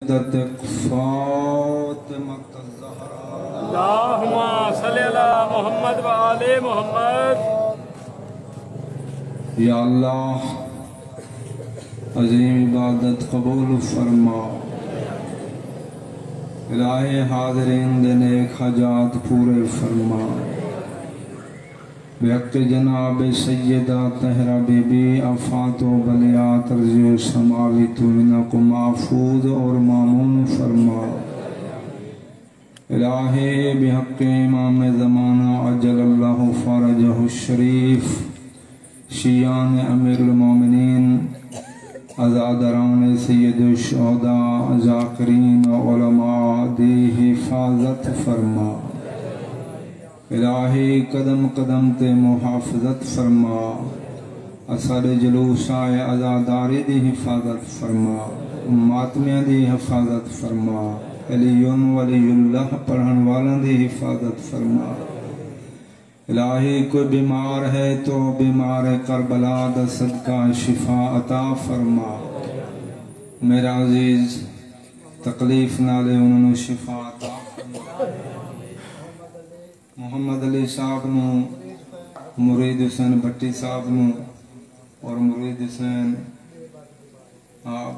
अल्लाहुम्मा सल्ली अला मुहम्मद व आले मुहम्मद। या अल्लाह अज़ीम इबादत कबूल फरमा। इलाहे हाज़रीन दे नेक हजात पूरे फरमा। बेहक़ जनाब सैयदा तहरा बीबी आफ़ातो बलियात अर्ज़ो समावी तुमिना को महफूज और मामून फरमा। इलाहे बेहक़ इमाम ज़माना अज्जलल्लाहु फ़रजहु शरीफ शियान अमीरुल मोमिनीन अज़ादरान सय्यदुश शुहदा ज़ाकिरीन उलमा दी हिफाजत फरमा। इलाही कदम कदम ते मुहाफ़ज़त फरमा। असर जलूसाए अज़ादारी दी हिफाजत फरमा। मातमिया दी हिफाजत फरमा। अलीयुन वलीयुल्लाह पढ़न वालों दी हिफाजत फरमा। इलाही कोई बीमार है तो बीमार करबला दा सदका शिफा अता फरमा। मेरा अजीज तकलीफ नाले उन्होंने शिफा अता फरमा। मोहम्मद अली साहब नू मुरीद हुसैन भट्टी साहब नू और मुरीद हुसैन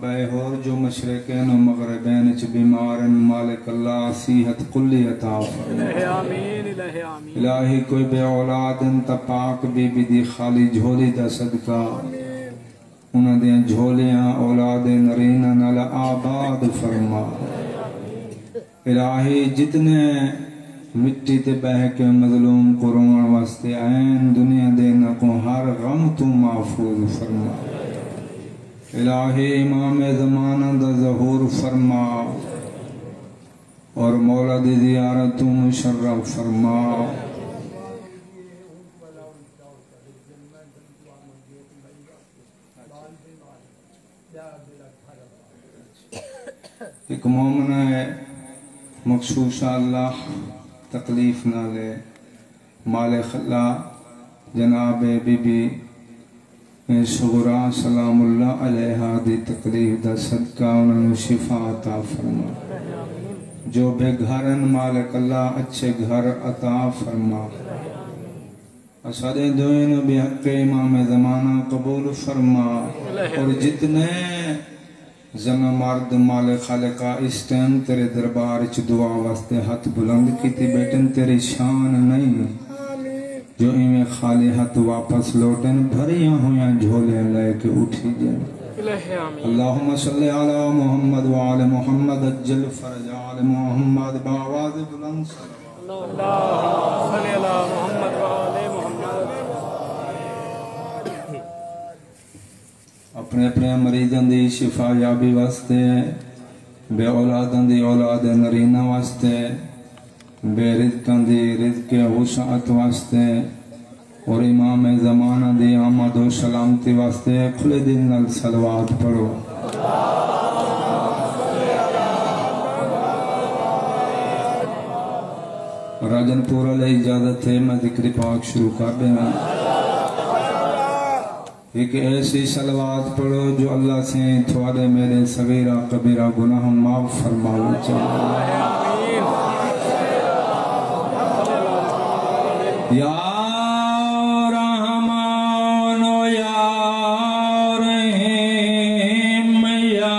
बे होर जो मशरक़ैन और मग़रिबैन च बीमार मालिक अल्लाह सीहत कुल्ली अता फरमा। इलाही कोई बे औलाद त पाक बीबी दी खाली झोली दा सदका उन्हां दी झोलियां औलाद नरीना नाल आबाद फरमा। इलाही जितने मिट्टी ते बह के मजलूम को रोण वास्ते आयन दुनिया देना को हर गम तू महफूज फरमा। इलाही इमाम ज़माना दा ज़हूर फरमा और मौला दी ज़ियारत तू मुशर्रफ फरमा। एक मोमिन है मखसूसा अल्लाह तकलीफ ना ले माले खल्ला जनाब बीबी सुगरा सलामुल्लाह अलैहा दी तकलीफ दा सदका उन्होंने शिफा अता फरमा। जो बेघरन मालिक अल्लाह अच्छे घर अता फरमा। असादे दुइन बेहक़ इमाम ज़माना कबूल फरमा। और जितने जना मर्द माले खालिका इस टाइम तेरे दरबार च दुआ वास्ते हाथ बुलंद की बेटन तेरी शान नहीं जो इवें खाली हाथ वापस लौटन भरिया हुआ झोले लेके उठी जाए। अल्लाहुम्मा सल्ली अला मुहम्मद व आले मुहम्मद अज्जल फरज आले मुहम्मद बावाज़ बुलंद अल्लाहुम्मा सल्ली अला मुहम्मद व आले मुहम्मद। अपने अपने मरीजों की शिफा याबी वास्ते बे औलादों की औलाद नरीना वास्ते बेरिज़्क़ों की रिज़्क़ वुसाअत वास्ते और इमाम ज़माना की आमद व सलामती वास्ते खुले दिल नाल सलवात पढ़ो। राजनपुर वाले इजाजत है मैं जिक्र पाक शुरू कर देना। एक ऐसी सलवात पढ़ो जो अल्लाह से थोड़े मेरे सगीरा कबीरा गुनाह माफ फरमावे या रहमान या रहीम या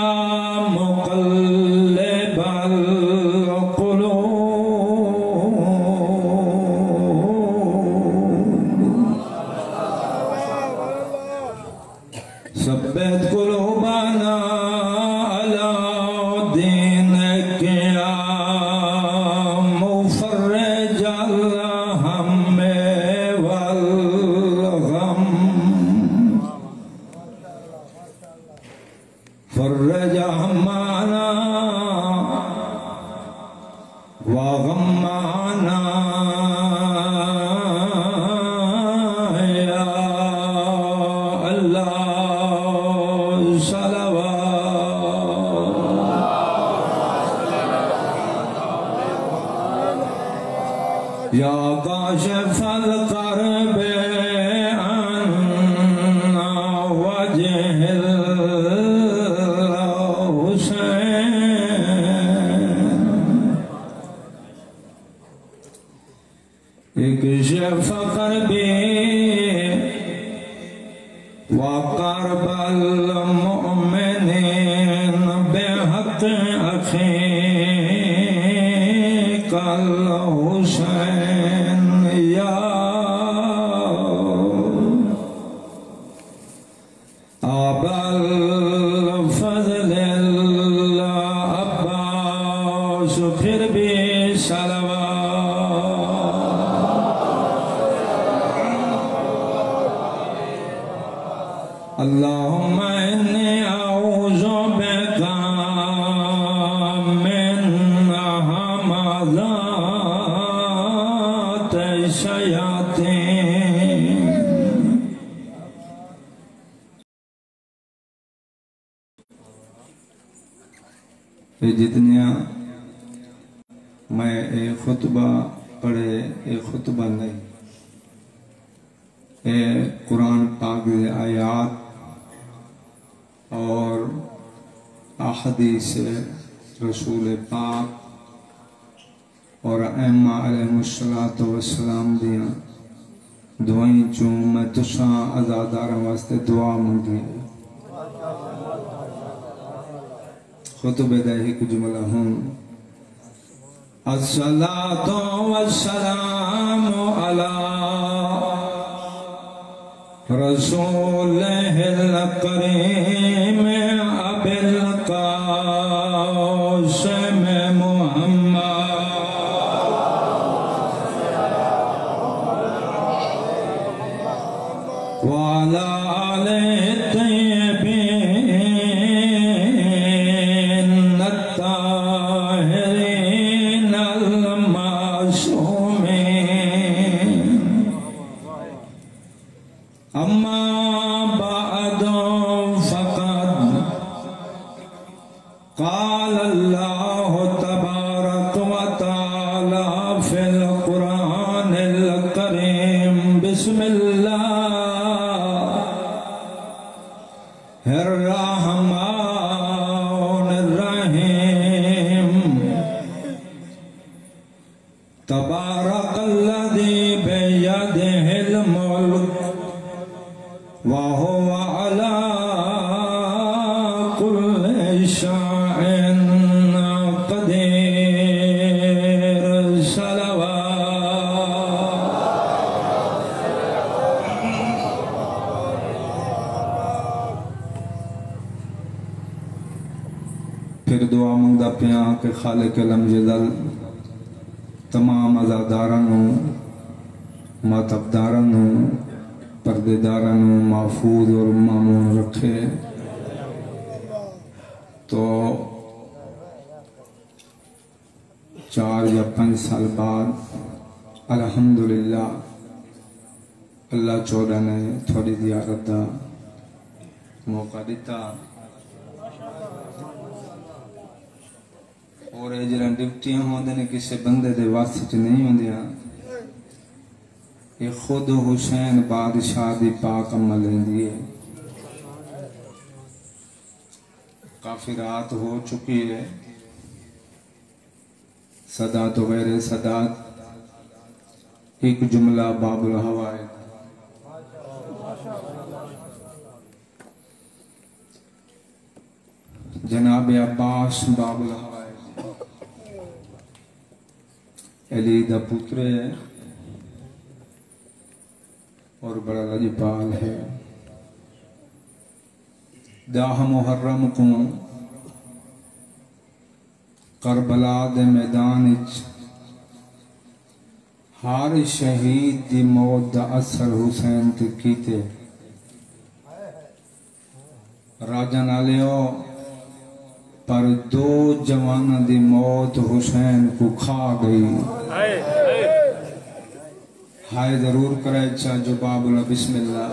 मुक़ल्लिबल सब्बत कुलूबना अला दीनिक या मुफर्रिजल हम्मे वल गम फर्रज हम्माना व गम्माना या काशिफल कर्बे अन्ना वजहिल हुसैन एक फकर बे वक़रबल मुमिनीन बेहक अखे कल हुसैन या अबल फज़ल अब्बास फिर भी सलवा अल्लाहुम्मा इन्नी अऊज़ु बिका मिन हमाज़ात शयातीन। ये जितने मैं एक खुतबा पढ़े एक खुतबा नहीं, ये कुरान पाक के आयात और अहदीस रसूल पाक और अम्मा अलैहिस्सलातु वस्सलाम दियां दुआई चूं मैं तुसां आज़ादारां वास्ते दुआ मंगी। खुतबे दा एक जुमला हुन अस्सलातु वस्सलामु अला रसूलिल करीम अबिल कासिम मुहम्मद व अला आलिहि तय्यबीन अत्ताहिरीन अल मासूमीन। अम्मा बअदु फ़क़द क़ाल अल्लाहु तबारक व तआला फ़िल क़ुरानिल करीम बिस्मिल्लाहिर रहमानिर रहीम तबारकल्लज़ी बियदिहिल मुल्क वहुव अला कुल्लि शैइन क़दीर। फिर दुआ मंगदा पिया कि खालिक अलम जलल तमाम अज़ादारां नूं मातबदारां नूं पर्देदारां नूं महफूज और मामून रखे। तो 4 या 5 साल बाद अल्हम्दुलिल्लाह अल्लाह चौड़ा ने थोड़ी ज़ियारत का मौका दिता और ये जरा ड्यूटियां होंदे ने किसी बंदे दे वास्ते च नहीं होंदियां, ये खुद हुसैन बादशाह दी पाक अमल लेंदी है। काफी रात हो चुकी है, सदा तो गैर सदात एक जुमला बाबुल हवाए जनाब अब्बास बाबुल हवाए अली दा पुत्र है और बड़ा लजपाल है। 10 मुहर्रम को करबला दे मैदान हर शहीद दी मौत दा असर हुसैन ते कीते। राजा नालियो पर 2 जवाना दी मौत हुसैन को खा गई। हाय जरूर करे अच्छा जो बाबुला बिस्मिल्लाह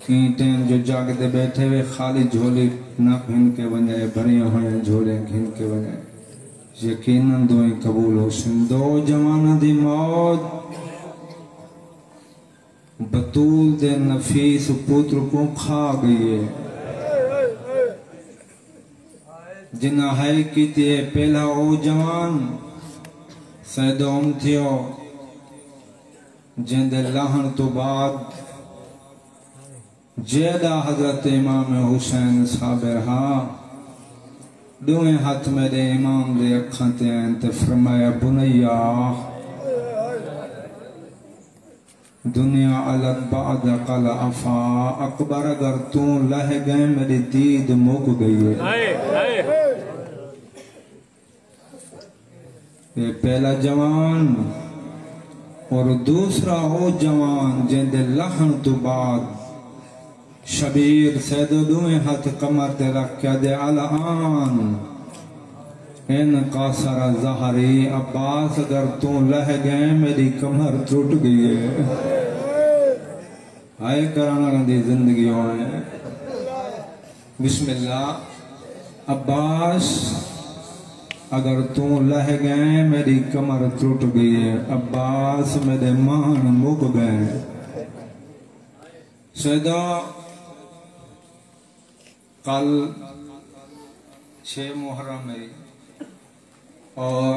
की टाइम जो जागते बैठे हुए खाली झोली न घिन के बजाय भरिया हुए झोले घिन के बजाय यकीनन दुआएं कबूल हो। 2 जवाना दी मौत बतूल दे नफीस पुत्र को खा गई है। जिन्ना है कि पहला ओ जवान सैदोम थियो जिंदे लाहन तो बाद जेदा हजरत इमाम हुसैन साबिर हा दोवें हाथ मेरे इमाम दे अखां ते आन ते फरमाया बुनैया दुनिया अलग बाद कल अफा अकबर अगर तू लह गए मेरी दीद मुक गई है। ये पहला जवान और दूसरा वो जवान जिंदे लहन तो बाद शबीर सैदो दुए हाथ कमर ते रख के दे अलान इन का सारा ज़हरी अब्बास अगर तू लह गए मेरी कमर टूट गई है। हाय कराना दी जिंदगी है। बिस्मिल्लाह अब्बास अगर तू लह गए मेरी कमर टूट गई है। अब्बास मेरे मान मुक गए। सैदा कल 6 मुहर्रम है और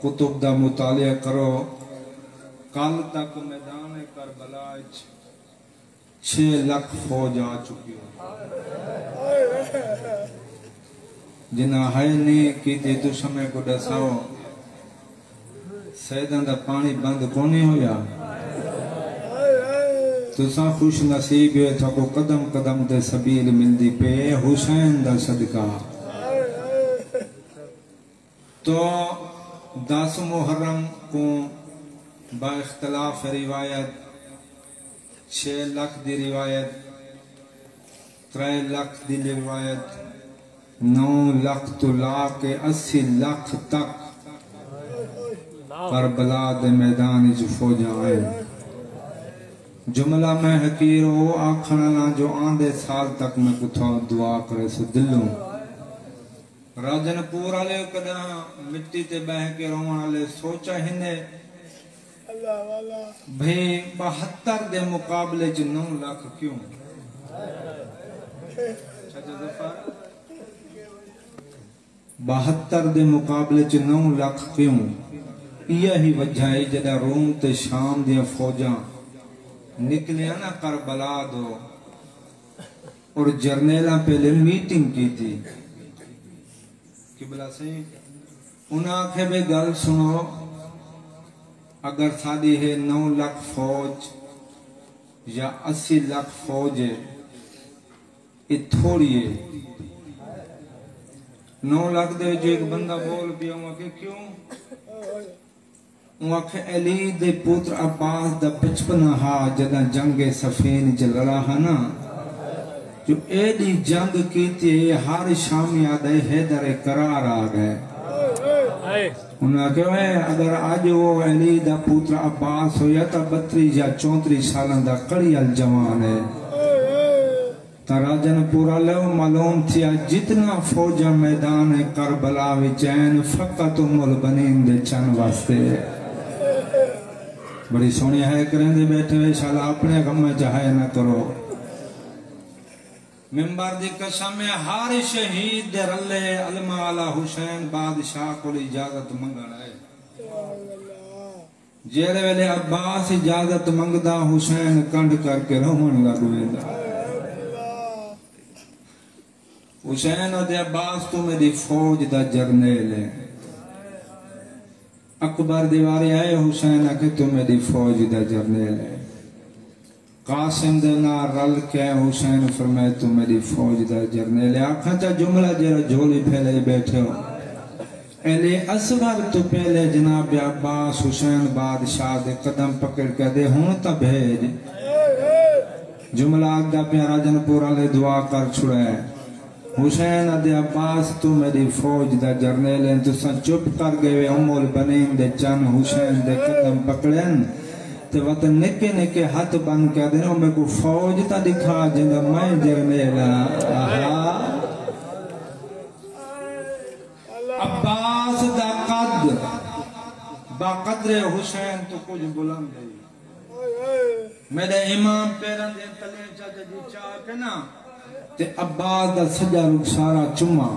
कुतुब दा मुतालिया करो। कल तक मैदान करबला 6 लाख फौज आ चुकी है। जिन्ना है नहीं की तू समय को दसाओ सैदा दा पानी बंद कोनी होया। तुसा खुश नसीब है थको कदम कदम दे सबील मिलदी पे हुसैन दा सदका। तो 10 मुहर्रम को बाइख्तलाफ रिवायत 6 लाख दी रिवायत 3 लाख दी रिवायत 9 लाख तो ला के 80 लाख तक करबला दे मैदान च फौजा आए। जुमला में हकीर वो आखना ना जो आंदे साल तक मैं कुछ दुआ करे सो दिलों। राजनपुर वाले कदा मिट्टी ते बह के रोवन वाले सोचा हिंदे भाई 72 दे मुकाबले च 9 लाख क्यों। 72 दे मुकाबले च 9 लाख क्यों। यही वजह है जदा रोम ते शाम दिया फौजा निकलिया ना करबला दो और जर्नेला पहले मीटिंग की थी किबला से उन्हें आखे बे गल सुनो अगर सादी है 9 लाख फौज या 80 लाख फौज है ये थोड़ी है। 9 लाख दे जो एक बंदा बोल पिया वहां क्यों वहां अली दे पुत्र अब्बास दा 55 हा जदा जंगे सफीन च लड़ा है ना जो एडी जंग की थी हर शाम याद है हैदर करार आ गए। उन्हें कहा अगर आज वो अली दा पुत्र अब्बास हो या तो 32 या 34 साल दा कड़ियल जवान है तो राजनपुरा लो मालूम थिया जितना फौजा मैदान है करबला विचैन फकत उमुल बनीन दे चन वास्ते बड़ी सोहनी है करेंदे बैठे हुए शाला अपने गम में चाहे ना करो। मिंबर दी कसम हर शहीद दे रले अलमा अला हुसैन बादशाह को इजाजत मंगण है। जेड़े वेले अब्बास इजाजत मंगदा हुसैन कंड करके रोवन लग वेंदा। हुसैन और अब्बास तो मेरी फौज दा जरनेल है। अकबर दीवारे आए हुसैन आके तू मेरी फौज दा जरनेल है। कासिम दे ना रल के हुसैन फरमाए तू मेरी फौज दा जरनेल है। आखा चा जुमला जरा झोली फैले बैठे हो एले असगर तो पहले जनाब अब्बास हुसैन बादशाह दे कदम पकड़ के दे हुन ता भेज। जुमला आगा पे राजनपुर वाले दुआ कर छुड़े हुसैन अदे अब्बास तू मेरी फौज दा जरनेल है। तुसा चुप कर गए उमुल बनीन दे चन हुसैन दे कदम पकड़न ते वतन निके निके हाथ बन के देनो मैं को फौज ता दिखा जिंदा मैं जरनेल अब्बास दा कद बाकदरे हुसैन तो कुछ बुलंद है। मेरे इमाम पैरन दे तले जी चाह के ना ते अब्बास दा सजा रुखसारा चुमा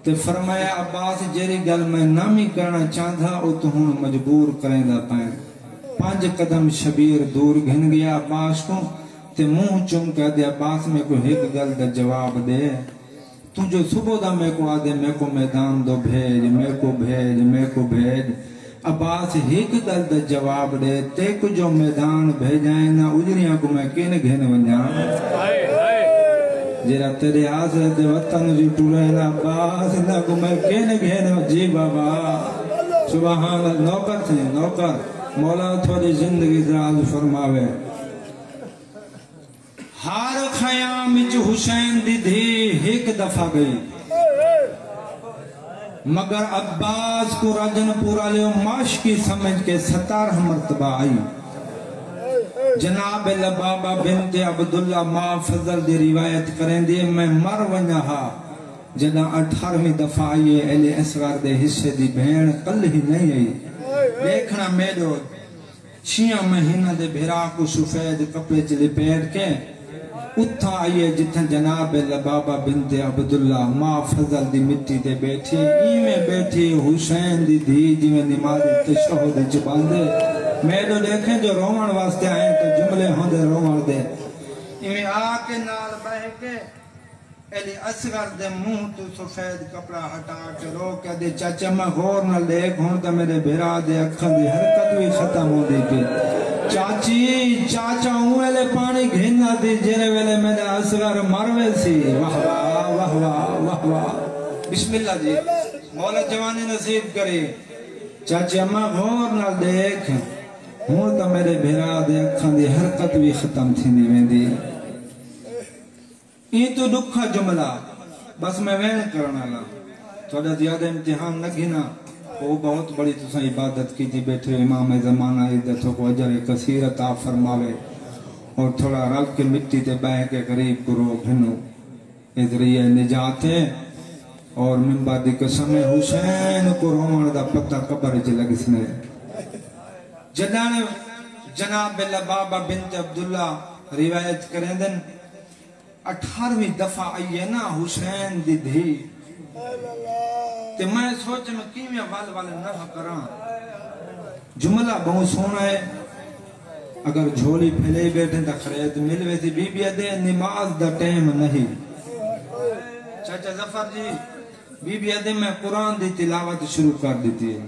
ते फरमाया अब्बास जेरी गल मैं नामी करना चाहता ओ तो हुन मजबूर करेंदा पै 5 कदम शबीर दूर घिन गया अब्बास को ते मुंह चुम कह दे अब्बास में को एक गल दा जवाब दे तू जो सुबह दा मेरे को आदे मेरे को मैदान दो भेज मेरे को भेज मेरे को भेज अब्बास एक गल दा जवाब दे ते को जो मैदान भेजाए ना उजरियां को मैं किन घेन वंजा जरा तेरे आसरे दे वतन जी टूरे ना अब्बास ना को मैं किन घेन जी बाबा सुभान अल्लाह नौकर थे नौकर मौला थोड़ी जिंदगी दराज फरमावे हार खयाम विच हुसैन दी धी एक दफा गई मगर अब्बास को राजनपुरा ले माश की समझ के 17 मर्तबा आई जनाब लबाबा बिनते अब्दुल्ला मां फजल दी रिवायत करें दी मैं मर वना हा जना 18वीं दफा आई एले असगर दे हिस्से दी भेण कल ही नहीं आई देखना मेरे 6 महीना दे भेरा को सफेद कपड़े च लपेट के उथा आइए जिथे जनाब लबाबा बिनते अब्दुल्ला मां फजल दी मिट्टी ते बैठी इवें बैठी हुसैन दी धी जिवें नमाज़ तशहुद च बांधे मेरे देखे जो रोवण वास्ते आए तो जुमले होंदे रोवण दे इवें आके नाल बह के एली असगर दे मुंह तो सफेद कपड़ा हटा के रो के दे चाचा मैं गौर न देख हुन तो मेरे भेरा दे अखां दी हरकत भी खत्म होंदी पई चाची चाचा वेले पानी घेना दी जेरे वेले मेरे असगर मरवे सी वाह वाह वाह वाह वाह वाह बिस्मिल्लाह जी मौला जवानी नसीब करे चाची अम्मा गौर न देख हुन तो मेरे भेरा दे अखां दी हरकत भी खत्म थींदी वेंदी ये तो दुखा जुमला बस मैं वहन करना ला थोड़ा ज्यादा इम्तिहान न गिना वो बहुत बड़ी तुसा इबादत की थी बैठे इमाम ज़माना इद्दतों को अजर कसीर अता फरमावे और थोड़ा रल के मिट्टी ते बह के करीब को रो घिनो इधरिए निजात है और मिंबर दी कसम हुसैन को रोवण दा पता कब्र च लगसने जदान जनाब लबाबा बिनत अब्दुल्ला रिवायत करेंदन 18वीं दफा आई है ना हुसैन दी धी ते मैं सोच में किवें वाल वाल न करा जुमला बहुत सोना है अगर झोली फैले बैठे तो खरीद मिलवे थी बीबी दे नमाज दा टाइम नहीं चाचा जफर जी बीबी दे मैं कुरान दी तिलावत शुरू कर दी है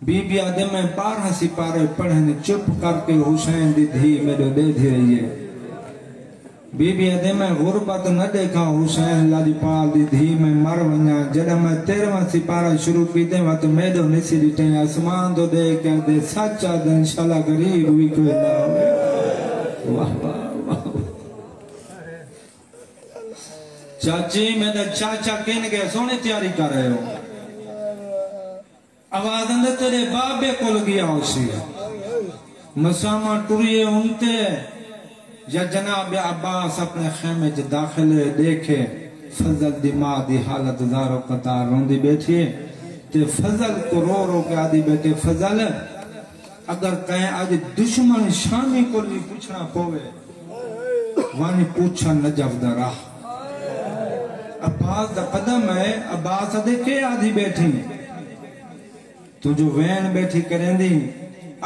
बीबी दे मैं 12 सिपारे पढ़ने चुप करके हुसैन दी धी मेरे दे दी रही है बीबी अदे मैं गुरबत न देखा हुसैन लाजपाल दी धी में मर वना जद मैं 13वां सिपारा शुरू कीते वत मेदो निसी दिटे आसमान तो देख के दे सच्चा दिन इंशाल्लाह गरीब भी कोई ना हो वाह वाह चाची मेरा चाचा किन के सोने तैयारी कर रहे हो आवाज अंदर तेरे बाबे को गया उसी मसामा टुरिए उनते या जनाब अब्बास अपने खेमे च दाखिल देखे फजल दिमा दी हालत दारो कतार रोंदी बैठी ते फजल को रो रो के आदि बैठे फजल अगर कहें आज दुश्मन शामी को नहीं पूछना पोवे वानी पूछा न जवदा राह अब्बास दा कदम है अब्बास दे के आदि बैठी तू जो वैन बैठी करेंदी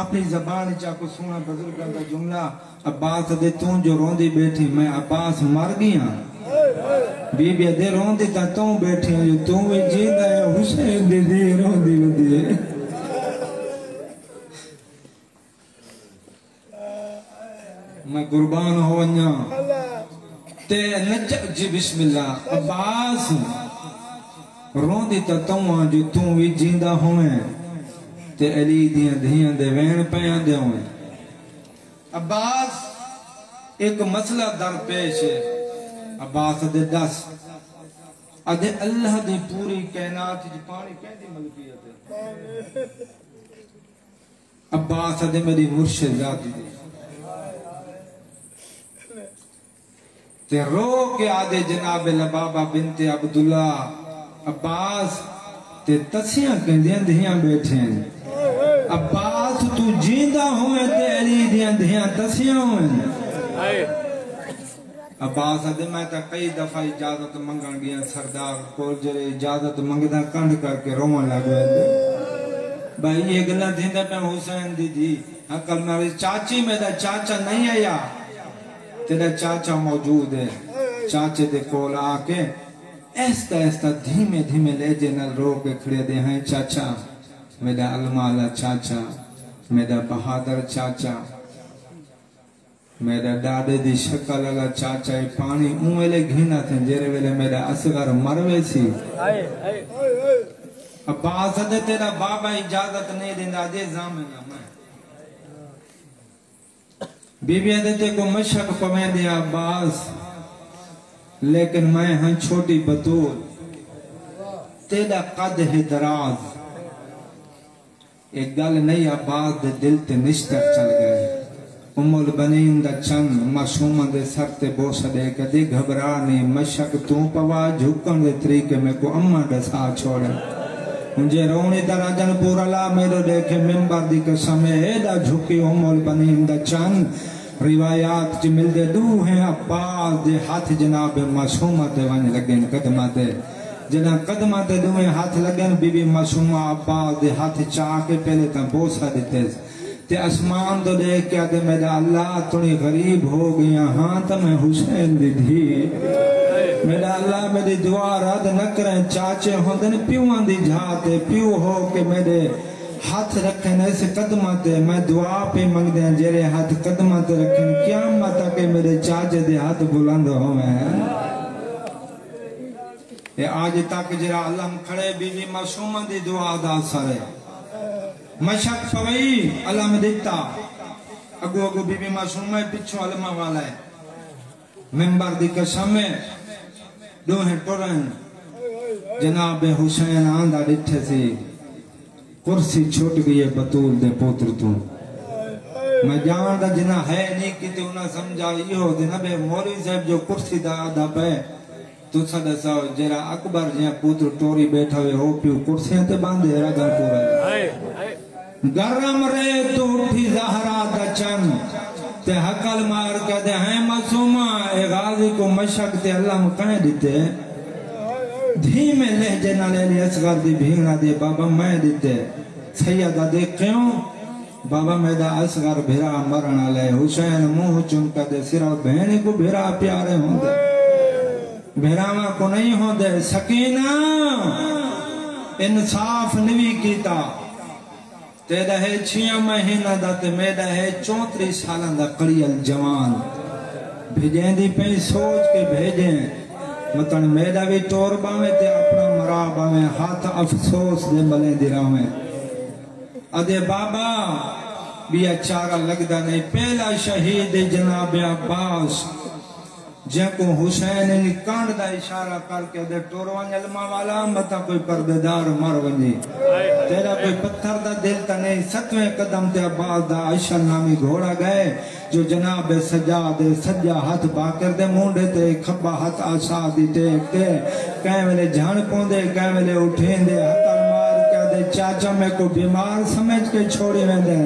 अपनी जबान चाको सुना बुजुर्गों का जुमला अब्बास दे तू जो रोंदी बैठी मैं अब्बास मर गया बीबी दे रोंदी ता तू बैठी जो तू भी जींदा है हुसैन दे दी रोंदी वदी है मैं कुर्बान हो वना ते नच जी बिस्मिल्लाह अब्बास रोंदी ता तू जो तू भी जींदा होवे ते अली दियां धियां दे वैन पया दे होवे अब्बास एक मसला दरपेश है अब्बास दे 10 अदे अल्लाह दी पूरी कायनात च पानी कहदी मलकियत है अब्बास दे मेरी मुर्शिद जाती दी ते रो के आदे जनाब लबाबा बिनते अब्दुल्ला अब्बास ते तसियां कहदियां धियां बैठे हैं अब्बास तू जींदा होवे ते अली दियां धियां तसियां होवे अब्बास दे मैं ता कई दफा इजाजत मंगण गया सरदार को जरे इजाजत मंगदा कंड करके रोवन लग गए भाई ये गला थींदा पे हुसैन दीदी अकल मारी चाची मेरा चाचा नहीं आया तेरा चाचा मौजूद है चाचे दे कोल आके ऐसा ऐसा धीमे धीमे लहजे नाल रो के खड़े दे हैं चाचा मेरा अलमाला चाचा मेरा बहादुर चाचा मेरा दादे दी शक्ल लगा चाचा ये पानी उवेले घिना थे जेरे वेले मेरा असगर मरवे सी अब्बास दे तेरा बाबा इजाजत नहीं देंदा दे जामना मैं बीबी दे को मशक पवे दे अब्बास लेकिन मैं हां छोटी बतूल तेरा कद है दराज एक गल नहीं अब्बास दे दिल ते निश्तर चल गए उम्मुल बनीन दा चंद मासूम दे सर ते बोस दे कदी घबरा नहीं मशक तू पवा झुकन दे तरीके में को अम्मा दसा छोड़ मुझे रोने दा राजन पूरा ला मेरो देखे मिंबर दी कसम एदा झुकी उम्मुल बनीन दा चंद रिवायात च मिलदे दू हैं अब्बास दे हाथ जनाब मासूमा ते वन लगन कदमा ते जना कदमा ते दुए हाथ लगन बीबी मासूमा अब्बास दे हाथ चा के पहले ता बोसा दिते ते आसमान तो देख के आदे मेरा अल्लाह थोड़ी गरीब हो गया हां तो मैं हुसैन दी धी मेरा अल्लाह मेरी दुआ रद्द न करें चाचे होंदे प्यूआं दी जाते प्यू हो के मेरे हाथ रखन ऐसे कदमा ते मैं दुआ पे मंगदे जेरे हाथ कदमा ते रखन क़यामत तक मेरे चाचे दे हाथ बुलंद होवे ये आज तक जरा अलम खड़े बीबी मासूमा दी दुआ दा असर है मशक पवई अलम दिता अगो अगो बीबी मासूमा पिछो अलमा वाला है मिंबर दी कसम है दोहे टुरन जनाब हुसैन आंदा डिठे सी कुर्सी छूट गई है बतूल दे पुत्र तू मैं जानदा जिना है नहीं कि तू ना समझा यो दिन बे मौलवी साहब जो कुर्सी दा आधा पे तू सदा सा जरा अकबर जे पुत्र टोरी बैठा हुए हो पियो कुर्सियां ते बांधे रगा पूरा गरम रे तू उठी ज़हरा दा चन ते हकल मार के दे है मासूमा ए गाजी को मशक ते अल्लाह कह दिते धीमे लहजे नाले असगर दी भींगना दे बाबा मैं दिते सैयदा दे क्यों बाबा मेरा असगर भेरा मरण ले हुसैन मुंह चुनका दे सिरा बहन को भेरा प्यारे होंदे भेरावा को नहीं होंदे सकीना इंसाफ नहीं कीता तेरा है 6 महीना दा ते मेरा है 34 साल दा कड़ियल जवान भेजेंदी पे सोच के भेजे मतन मेरा भी टोर बावे ते अपना मरा बावे हाथ अफसोस दे मले दिरावे अदे बाबा भी अचारा लगदा नहीं पहला शहीद जनाब अब्बास जेको हुसैन ने कांड दा इशारा करके दे टोरवा अलमा वाला मता कोई पर्देदार मर वने तेरा कोई पत्थर दा दिल ता नहीं 7वें कदम ते अब्बास दा अशर नामी घोड़ा गए जो जनाब सज्जाद सज्जा हाथ बाकर दे मुंडे ते खब्बा हाथ आशा दी टेक ते कै वेले झाण पोंदे कै वेले उठेंदे हकल मार के दे चाचा में को बीमार समझ के छोड़ी वेंदे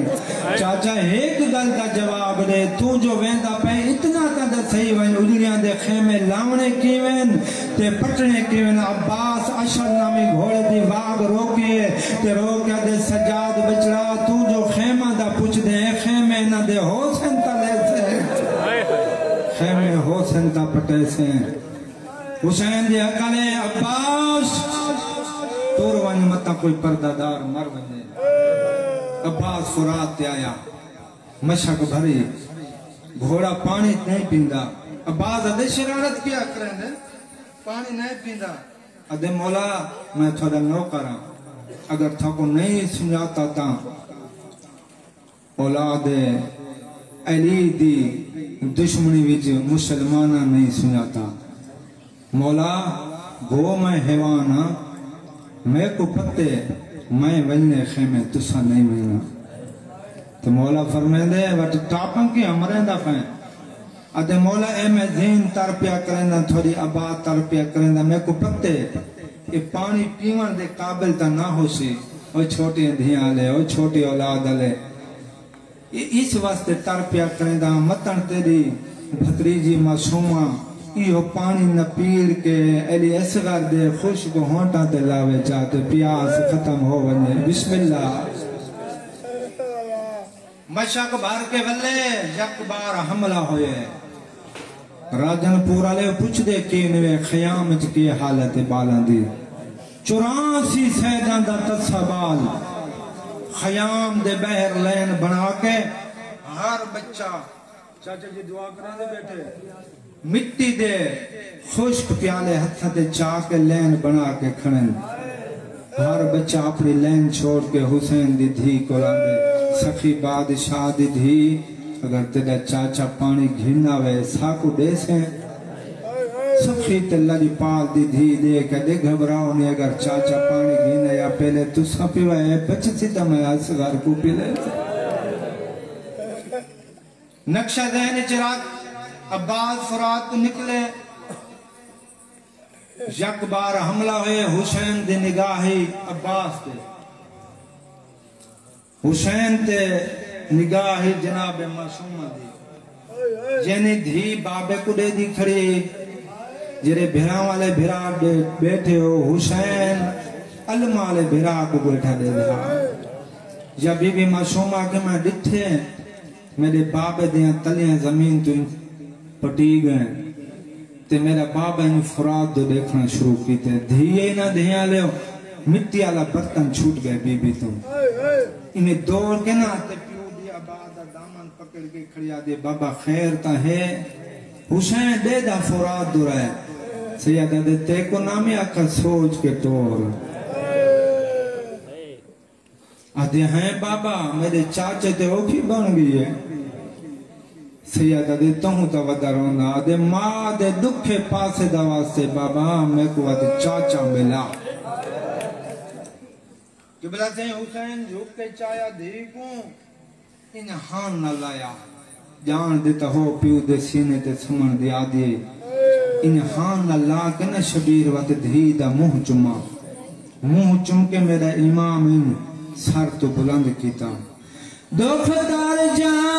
चाचा एक गल का जवाब दे तू जो वेंदा पे इतना ता सही वन उजड़ियां दे खेमे लावणे कीवेन ते पटने कीवेन अब्बास अशर नामी घोड़े दी वाग रोके ते रोके दे सज्जाद बचड़ा तू जो खेमा दा पूछ दे खेमे ना दे होसन ता ले से खेमे होसन ता पटे से हुसैन दे अकले अब्बास तोर वन मता कोई पर्दादार मर वने अब्बास फुरात ते आया मशक भरी घोड़ा पानी नहीं पींदा अब्बास अदे शरारत क्या करेंदे पानी नहीं पींदा अदे मौला मैं थोड़ा नौकर अगर थको नहीं समझाता ता औलाद अली दी दुश्मनी विच मुसलमाना नहीं समझाता मौला गो मैं हैवान मैं को पत्ते मैं वन्ने खेमे तुसा नहीं मिलना तो मौला फरमांदे वट टापन के हमरे दा फै अदे मौला ए मैं जीन तर पिया करना थोड़ी अबा तर पिया करना मैं को पत्ते ये पानी पीवन दे काबिल ता ना होसी ओ छोटी धिया ले ओ छोटी औलाद ले इस वास्ते तर पिया करना मतन तेरी भतरीजी मासूमा यो पानी न पीर के एली असगर दे खुशबू होंटा ते लावे चाहते प्यास खत्म हो वने बिस्मिल्लाह मशक भर के वल्ले यक बार हमला होए राजन पूरा ले पुछ दे के नवे खयाम च के हालत बालां दी 84 सैदां दा तसबाल खयाम दे बहर लैन बना के हर बच्चा चाचा जी दुआ करा दे बैठे मिट्टी दे खुश्क प्याले हथा ते चा के लैन बना के खड़न हर बच्चा अपनी लैन छोड़ के हुसैन दी धी को लांदे सखी बादशाह दी धी अगर तेरा चाचा पानी घिना वे साकू दे से सखी तेला दी पाल दी धी दे के दे घबराओ नहीं अगर चाचा पानी घिना या पहले तू सपीवा है बच्ची तो मैं असगर को पीले नक्शा ज़हन चिराग अब्बास फुरात निकले यक बार हमला हुए हुसैन दे निगाही अब्बास ते हुसैन ते निगाही जनाब मासूमा दी जेने धी बाबे कुडे दी खड़ी जेरे भिरा वाले भिरा बैठे हो हुसैन अलमा वाले भिरा को बैठा दे रहा या बीबी मासूमा के मैं डिठे मेरे बाबे दियां तलियां जमीन तो पटी गए ते मेरा बाबा ने फुरात दो देखना शुरू की थे धीए ना धिया ले मिट्टी वाला बर्तन छूट गए बीबी तो इन्हें दौड़ के ना ते प्यो दिया बादा दामन पकड़ के खड़िया दे बाबा खैर ता है हुसैन दे दा फुरात दो रहे सैयदा दे ते को नामे आकर सोच के तोड़ आधे हैं बाबा मेरे चाचे ते ओखी बन गई है सैयदा दे तहु तो वदा रोंदा आधे मां दे दुखे पासे दा वास्ते बाबा मैं को आधे चाचा मिला किबला से हुसैन झुक के चाया देखूं इन हान न लाया जान देता हो पियो दे सीने ते समण दे आदे इन हान न ला के न शबीर वत धी दा मुंह चुम के मेरा इमाम इन सर तो बुलंद कीता दुखदार जान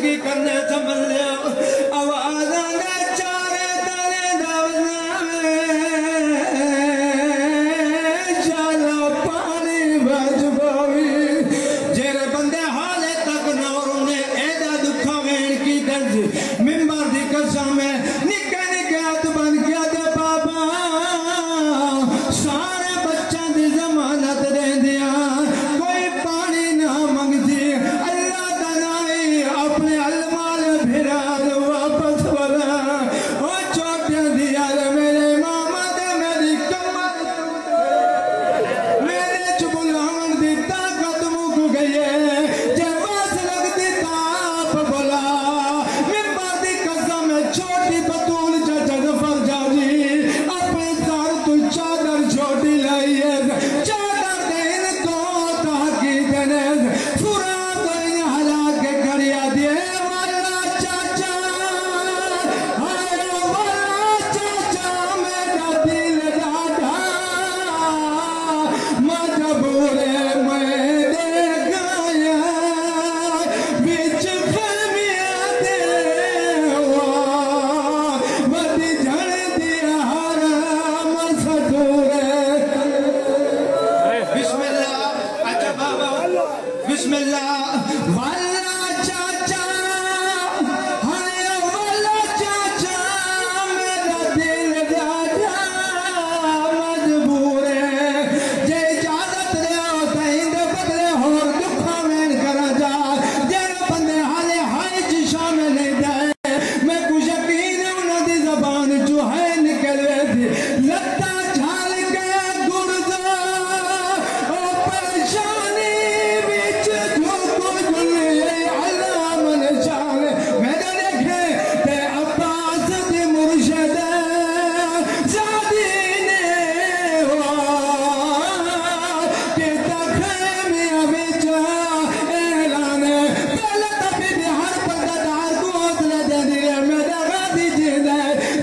जिंदगी करने समझ ले आवाज आने चारे तले दवना चलो पानी बजबोवी जेरे बंदे हाले तक नौर ने एदा दुखा वेण की दर्ज मिंबर दी कसम है निके निके हाथ बन गया दे बाबा सारे बच्चों की जमानत दे दिया कोई पानी ना मंगती अल्लाह तनाई अपने अलमाल फिरा वापस वाला ओ छोटे दिया मेरे मामा दे मेरी कमर मेरे चुबुलावन दी ताकत मुक गई है जे बस लगती ताप बोला मिंबर दी कसम छोटी बतूल चाचा गफर जाजी अपने सार तू चादर छोटी लाई है चादर देन को ताकी देने सुरा देन हला के करिया दे वाला चाचा हाय वाला चाचा मेरा दिल दादा मजबूर मैं दे गया बिच फरमिया दे बदी जड़ दिया हर मसदूर बिस्मिल्लाह अच्छा बाबा बिस्मिल्लाह वाला चाचा हाय वाला चाचा मेरा दिल दादा मजबूर है जे इजाजत ले तैंद बदले होर दुखा में करा जा जे बंदे हाले हाय च शामिल नहीं दे मैं कुछ यकीन उन्हां दी ज़बान जो है निकले थी लत्ता झाल के गुरदा ओ परेशानी विच धोको जुले अल्लाह मन शान मैंने देखे ते अब्बास दी मुर्शिद जादी ने के तखमे विच ऐलान पहले तभी बिहार पर्दादार को हौसला दे दिया मेरा गादी जिंदा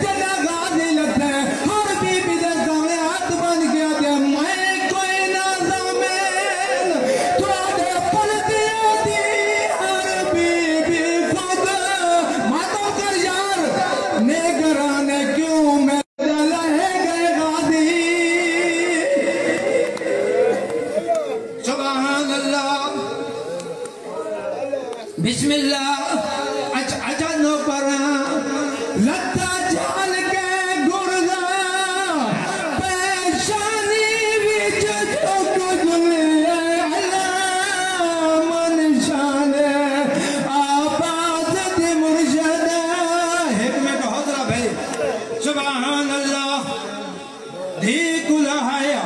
जना गादी लगता है हर बीबी दे सामने हाथ बन गया ते मैं कोई ना ज़मीन थोड़े पल दिया दी हर बीबी खुद माता कर यार नेगराने क्यों मेरा लहे गए गादी सुभान अल्लाह बिस्मिल्लाह अच्छा नो पर लत्ता झाल के गुरदा पेशानी विच झोंक जुले अल्लाह मन शान आबाद दी मुर्शिद एक में कहो जरा भाई सुभान अल्लाह धी कुलहाया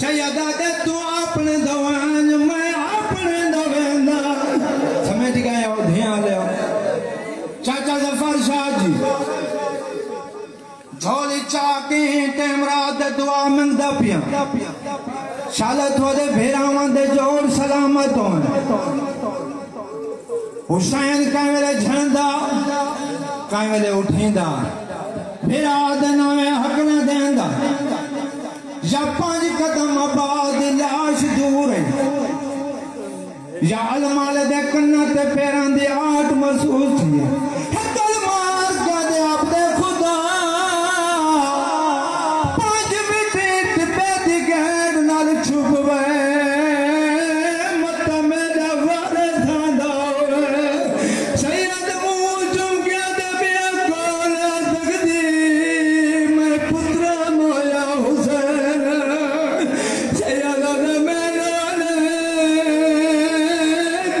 सैयदा दे तू अपने दवान मैं अपने दवेंदा समझ गए हो ध्यान ले चाचा जफर शाह जी झोली चाके टेमरा दे दुआ मंगदा पिया शालत वदे भेरावां दे जोड़ सलामत होन हुसैन काई वेले झंदा काई वेले उठींदा भेरा दे नामे हक न देंदा या 5 कदम आबाद लाश दूर है या अलमाल दे कन्ना ते पैरां दी आट महसूस थी हकल मार के दे आप दे खुदा 5 मिनट पे दी गैर नाल छुप वे मत मेरा वारे थांदा सैयद मुंह चुंकिया दे बिया कोल सकदी मैं पुत्र मोया हुसैन सैयद ने मेरा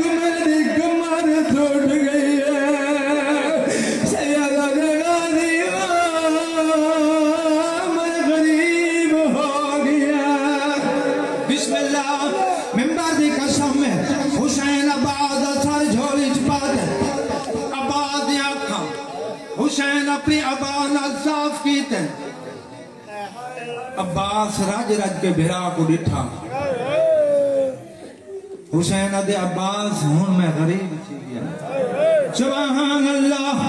मेरी कमर टूट गई है सैयद ने मैं गरीब हो गया बिस्मिल्लाह मिंबर दी कसम है हुसैन आबाद सर झोली च पा दे आबाद दी अखां हुसैन अपनी आबाद नाल साफ कीते अब्बास रज रज के भिरा को डिठा हुसैन अदे अब्बास हूं मैं गरीब थी गया सुभान अल्लाह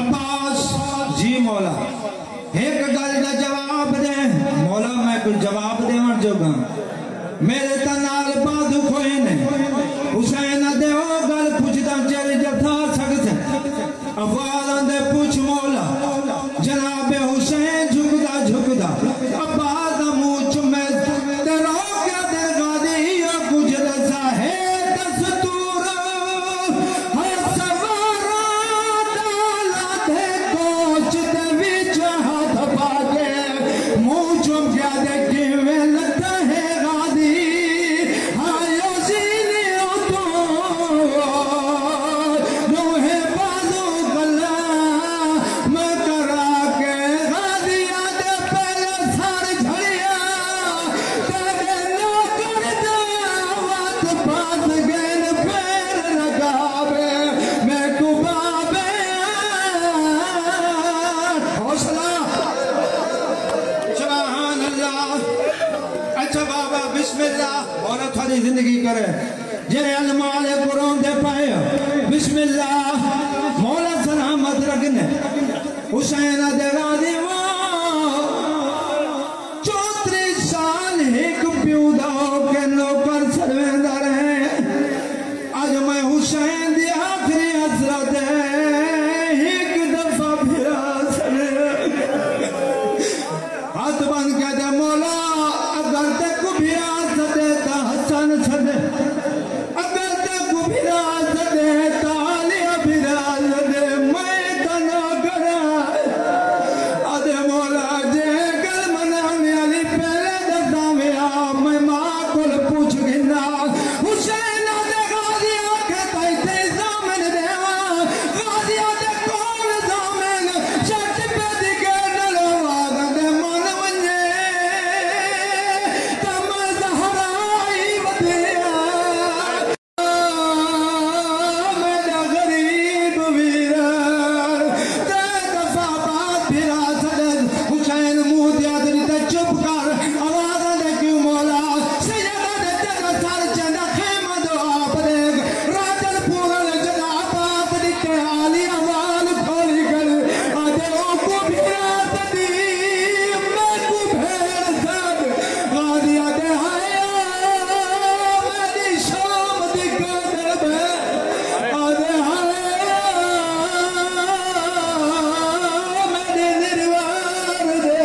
अब्बास जी मौला एक गल का जवाब दे मौला मैं कोई जवाब देवन जोगा मेरे ता नाल बादू कोई ने हुसैन अदे ओ गल पूछदा हुसैन देवादी 34 साल एक प्यूदा के नौकर सर्वेंदर है। आज मैं हुसैन दी आखिरी हसरत एक दफा फिरा हाथ बंद के दे मौला अगर तक फिरा सदे हसन सदे अगर तक फिरा सदे तालिया फिरा सदे मैं तना करा अदे मौला जे गल मनाने वाली पहले दसा में मैं मां को पूछ गिना हुसैन दे गाजिया के तैते सामने देवा गाजिया दे कौन सामने छट पे दिखे नलवा दे मन वने तम जहराई बदिया मेरा गरीब वीर ते दफा बात फिरा सदे हुसैन मुंह दिया ते चुप कर आवाज दे क्यों मौला सैयदा दे तेरा सर चंदा खेमा दो आप दे राजन पूरन जनाब आप दिते आली आवाज खोली कर आदे ओ को फिरा सदी मैं को भेड़ सब गादिया दे हाया मेरी शाम दी कदर में आदे हाया मेरे निर्वाण दे